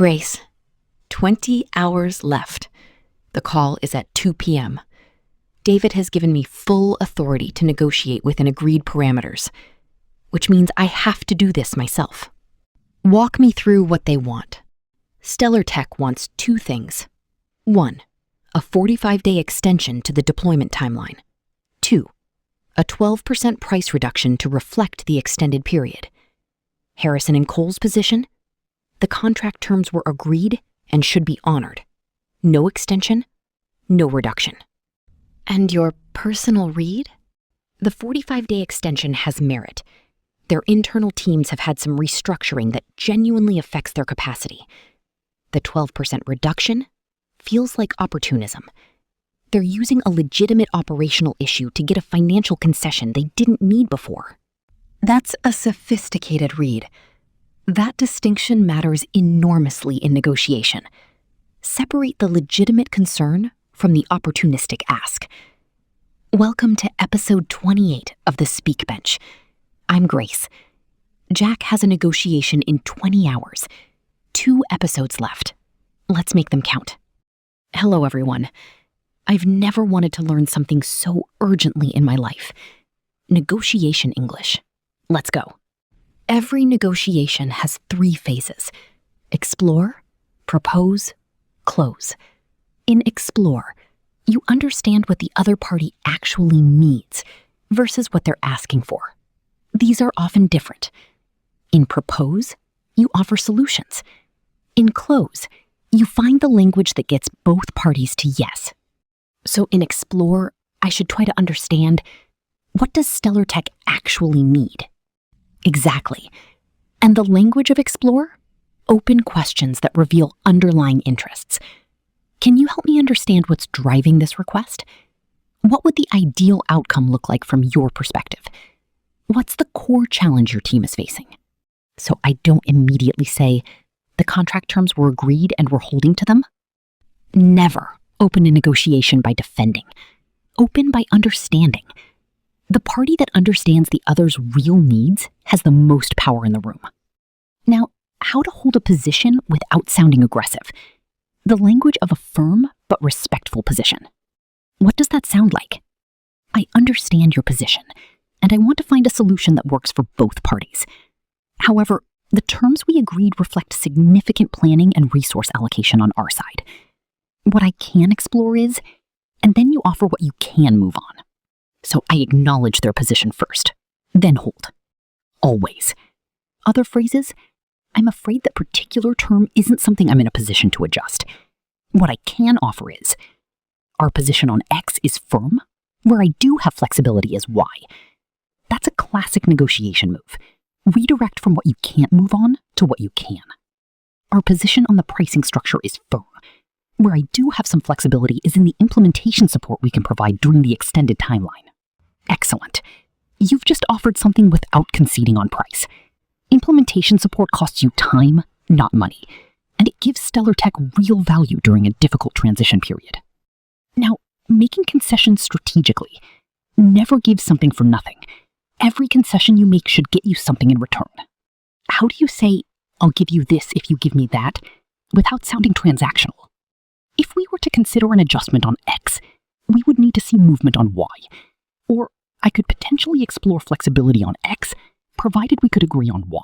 Grace, 20 hours left. The call is at 2 p.m. David has given me full authority to negotiate within agreed parameters, which means I have to do this myself. Walk me through what they want. Stellar Tech wants two things. 1, a 45-day extension to the deployment timeline. 2, a 12% price reduction to reflect the extended period. Harrison and Cole's position? The contract terms were agreed and should be honored. No extension, no reduction. And your personal read? The 45-day extension has merit. Their internal teams have had some restructuring that genuinely affects their capacity. The 12% reduction feels like opportunism. They're using a legitimate operational issue to get a financial concession they didn't need before. That's a sophisticated read. That distinction matters enormously in negotiation. Separate the legitimate concern from the opportunistic ask. Welcome to episode 28 of the Speak Bench. I'm Grace. Jack has a negotiation in 20 hours. 2 episodes left. Let's make them count. Hello, everyone. I've never wanted to learn something so urgently in my life. Negotiation English. Let's go. Every negotiation has 3 phases: explore, propose, close. In explore, you understand what the other party actually needs versus what they're asking for. These are often different. In propose, you offer solutions. In close, you find the language that gets both parties to yes. So in explore, I should try to understand, what does Stellar Tech actually need? Exactly. And the language of explore? Open questions that reveal underlying interests. Can you help me understand what's driving this request? What would the ideal outcome look like from your perspective? What's the core challenge your team is facing? So I don't immediately say, the contract terms were agreed and we're holding to them. Never open a negotiation by defending. Open by understanding. The party that understands the other's real needs has the most power in the room. Now, how to hold a position without sounding aggressive? The language of a firm but respectful position. What does that sound like? I understand your position, and I want to find a solution that works for both parties. However, the terms we agreed reflect significant planning and resource allocation on our side. What I can explore is, and then you offer what you can move on. So I acknowledge their position first, then hold. Always. Other phrases? I'm afraid that particular term isn't something I'm in a position to adjust. What I can offer is, our position on X is firm, where I do have flexibility is Y. That's a classic negotiation move. Redirect from what you can't move on to what you can. Our position on the pricing structure is firm. Where I do have some flexibility is in the implementation support we can provide during the extended timeline. Excellent. You've just offered something without conceding on price. Implementation support costs you time, not money, and it gives Stellar Tech real value during a difficult transition period. Now, making concessions strategically. Never give something for nothing. Every concession you make should get you something in return. How do you say, I'll give you this if you give me that, without sounding transactional? If we were to consider an adjustment on X, we would need to see movement on Y. Or I could potentially explore flexibility on X, provided we could agree on Y.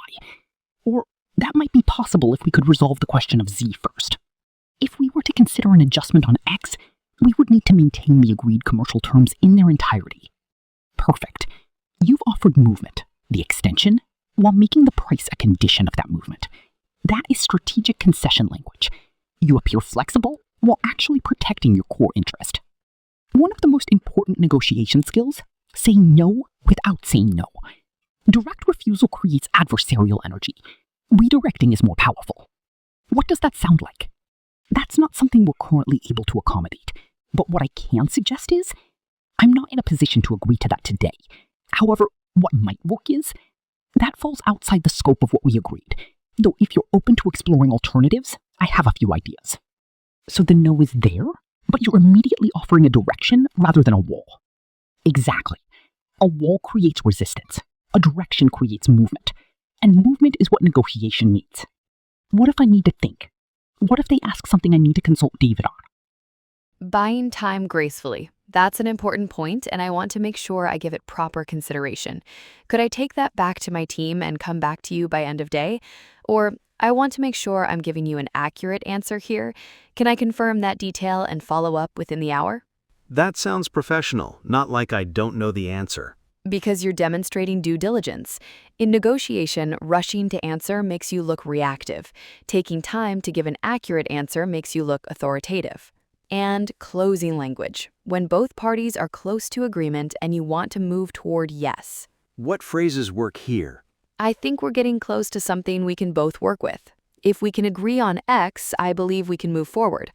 Or that might be possible if we could resolve the question of Z first. If we were to consider an adjustment on X, we would need to maintain the agreed commercial terms in their entirety. Perfect. You've offered movement, the extension, while making the price a condition of that movement. That is strategic concession language. You appear flexible while actually protecting your core interest. One of the most important negotiation skills, saying no without saying no. Direct refusal creates adversarial energy. Redirecting is more powerful. What does that sound like? That's not something we're currently able to accommodate. But what I can suggest is, I'm not in a position to agree to that today. However, what might work is, that falls outside the scope of what we agreed. Though if you're open to exploring alternatives, I have a few ideas. So the no is there, but you're immediately offering a direction rather than a wall. Exactly. A wall creates resistance. A direction creates movement. And movement is what negotiation needs. What if I need to think, What if they ask something I need to consult David on? Buying time gracefully. That's an important point, and I want to make sure I give it proper consideration. Could I take that back to my team and come back to you by end of day? Or I want to make sure I'm giving you an accurate answer here. Can I confirm that detail and follow up within the hour? That sounds professional, not like I don't know the answer. Because you're demonstrating due diligence. In negotiation, rushing to answer makes you look reactive. Taking time to give an accurate answer makes you look authoritative. And closing language, when both parties are close to agreement and you want to move toward yes. What phrases work here? I think we're getting close to something we can both work with. If we can agree on X, I believe we can move forward.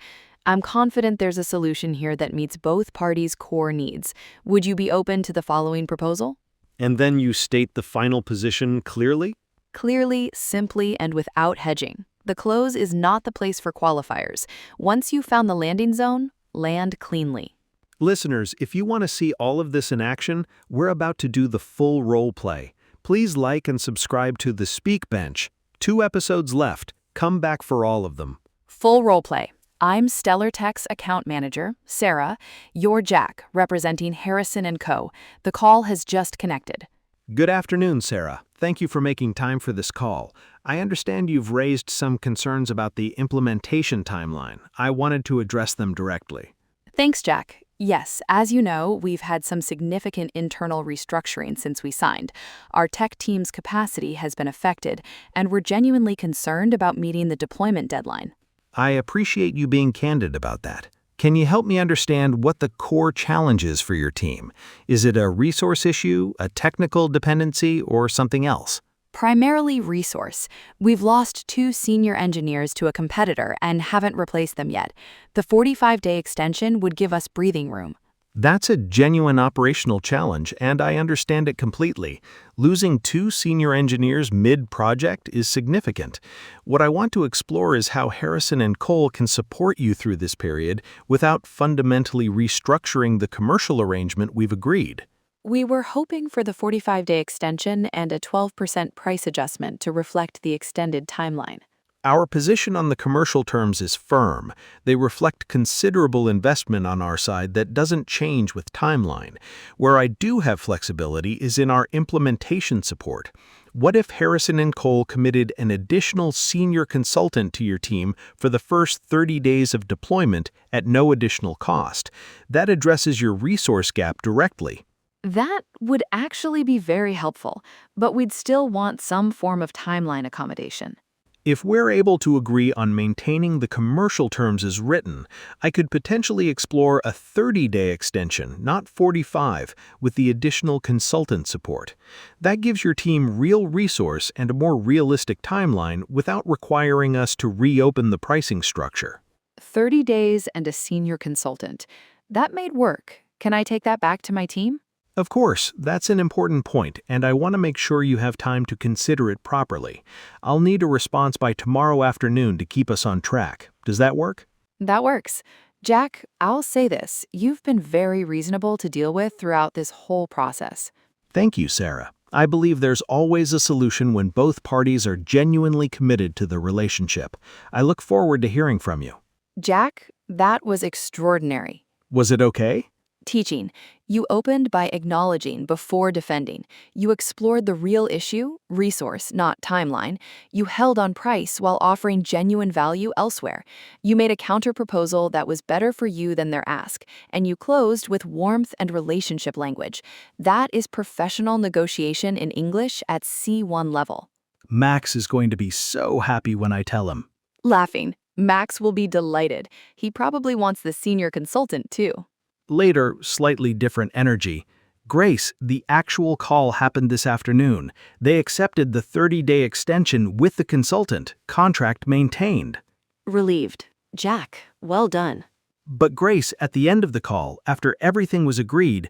I'm confident there's a solution here that meets both parties' core needs. Would you be open to the following proposal? And then you state the final position clearly? Clearly, simply, and without hedging. The close is not the place for qualifiers. Once you've found the landing zone, land cleanly. Listeners, if you want to see all of this in action, we're about to do the full role play. Please like and subscribe to The Speak Bench. 2 episodes left. Come back for all of them. Full role play. I'm Stellar Tech's account manager, Sarah. You're Jack, representing Harrison & Co. The call has just connected. Good afternoon, Sarah. Thank you for making time for this call. I understand you've raised some concerns about the implementation timeline. I wanted to address them directly. Thanks, Jack. Yes, as you know, we've had some significant internal restructuring since we signed. Our tech team's capacity has been affected, and we're genuinely concerned about meeting the deployment deadline. I appreciate you being candid about that. Can you help me understand what the core challenge is for your team? Is it a resource issue, a technical dependency, or something else? Primarily resource. We've lost 2 senior engineers to a competitor and haven't replaced them yet. The 45-day extension would give us breathing room. That's a genuine operational challenge, and I understand it completely. Losing 2 senior engineers mid-project is significant. What I want to explore is how Harrison & Cole can support you through this period without fundamentally restructuring the commercial arrangement we've agreed. We were hoping for the 45-day extension and a 12% price adjustment to reflect the extended timeline. Our position on the commercial terms is firm. They reflect considerable investment on our side that doesn't change with timeline. Where I do have flexibility is in our implementation support. What if Harrison & Cole committed an additional senior consultant to your team for the first 30 days of deployment at no additional cost? That addresses your resource gap directly. That would actually be very helpful, but we'd still want some form of timeline accommodation. If we're able to agree on maintaining the commercial terms as written, I could potentially explore a 30-day extension, not 45, with the additional consultant support. That gives your team real resource and a more realistic timeline without requiring us to reopen the pricing structure. 30 days and a senior consultant. That made work. Can I take that back to my team? Of course, that's an important point, and I want to make sure you have time to consider it properly. I'll need a response by tomorrow afternoon to keep us on track. Does that work? That works. Jack, I'll say this. You've been very reasonable to deal with throughout this whole process. Thank you, Sarah. I believe there's always a solution when both parties are genuinely committed to the relationship. I look forward to hearing from you. Jack, that was extraordinary. Was it okay? Teaching. You opened by acknowledging before defending. You explored the real issue, resource, not timeline. You held on price while offering genuine value elsewhere. You made a counterproposal that was better for you than their ask, and you closed with warmth and relationship language. That is professional negotiation in English at C1 level. Max is going to be so happy when I tell him. Laughing. Max will be delighted. He probably wants the senior consultant, too. Later, slightly different energy. Grace, the actual call happened this afternoon. They accepted the 30-day extension with the consultant, contract maintained. Relieved. Jack, well done. But Grace, at the end of the call, after everything was agreed,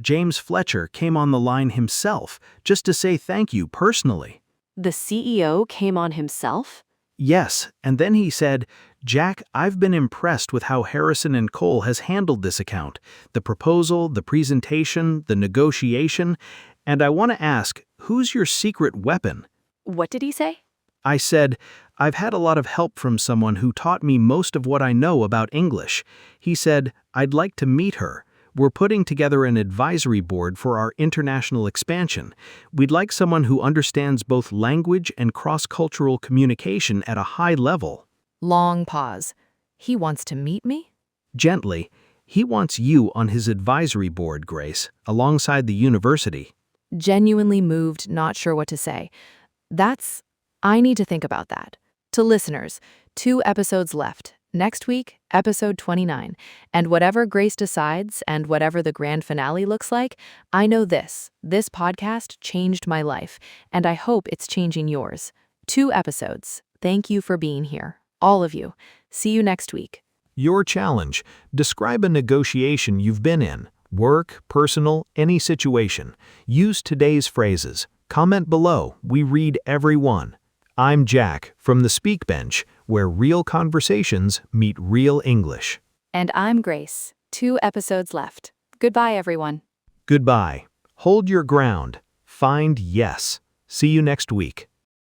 James Fletcher came on the line himself, just to say thank you personally. The CEO came on himself? Yes, and then he said, Jack, I've been impressed with how Harrison & Cole has handled this account, the proposal, the presentation, the negotiation, and I want to ask, who's your secret weapon? What did he say? I said, "I've had a lot of help from someone who taught me most of what I know about English." He said, "I'd like to meet her. We're putting together an advisory board for our international expansion. We'd like someone who understands both language and cross-cultural communication at a high level." Long pause. He wants to meet me? Gently, he wants you on his advisory board, Grace, alongside the university. Genuinely moved, not sure what to say. I need to think about that. To listeners, 2 episodes left. Next week, episode 29. And whatever Grace decides and whatever the grand finale looks like, I know this podcast changed my life, and I hope it's changing yours. 2 episodes. Thank you for being here. All of you. See you next week. Your challenge. Describe a negotiation you've been in. Work, personal, any situation. Use today's phrases. Comment below. We read every one. I'm Jack from the Speak Bench, where real conversations meet real English. And I'm Grace. 2 episodes left. Goodbye, everyone. Goodbye. Hold your ground. Find yes. See you next week.